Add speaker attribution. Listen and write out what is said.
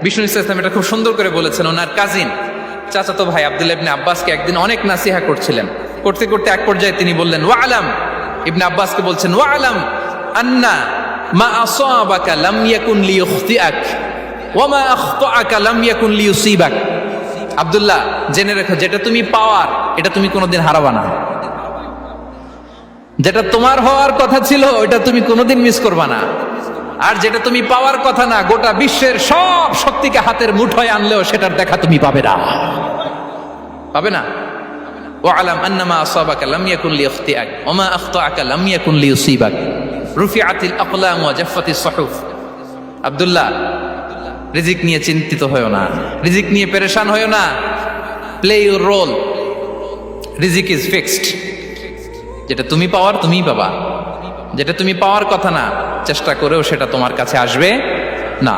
Speaker 1: বিষ্ণু ইসলাম এটা খুব সুন্দর করে বলেছেন। ওনার কাজিন চাচাতো ভাই আব্দুল্লাহ ইবনে আব্বাসকে একদিন অনেক নাসিহা করছিলেন। করতে করতে এক পর্যায়ে তিনি বললেন, ওয়া আলাম, ইবনে আব্বাসকে বলছেন, ওয়া আলাম আন্না মা আসাবাকা লাম ইয়াকুন লিইখতিআক ওয়া মা আখতাআকা লাম ইয়াকুন লিইউসিবাক। আব্দুল্লাহ, জেনে রেখো, যেটা তুমি পাওয়ার এটা তুমি কোনোদিন হারাবা না। যেটা তোমার হওয়ার কথা ছিল ওটা তুমি কোনোদিন মিস করবা না। আর যেটা তুমি পাওয়ার কথা না, গোটা বিশ্বের সব শক্তিকে হাতের মুঠোয় আনলেও সেটার দেখা তুমি পাবে না, পাবে না। ওয়ালাম আন্নামা আসাবাকা লাম ইয়াকুন লিইখতিআক ওয়া মা আখতাআকা লাম ইয়াকুন লিইউসিবাক। রুফিআতিল আকলাম ওয়া জাফফাতিস সুহুফ। আব্দুল্লাহ, রিজিক নিয়ে চিন্তিত হয়ো না, রিজিক নিয়ে পেরেশান হয়ো না। প্লে ইউর রোল, রিজিক ইজ ফিক্সড। যেটা তুমি পাওয়ার তুমিই পাবা, যেটা তুমি পাওয়ার কথা না চেষ্টা করেও সেটা তোমার কাছে আসবে না।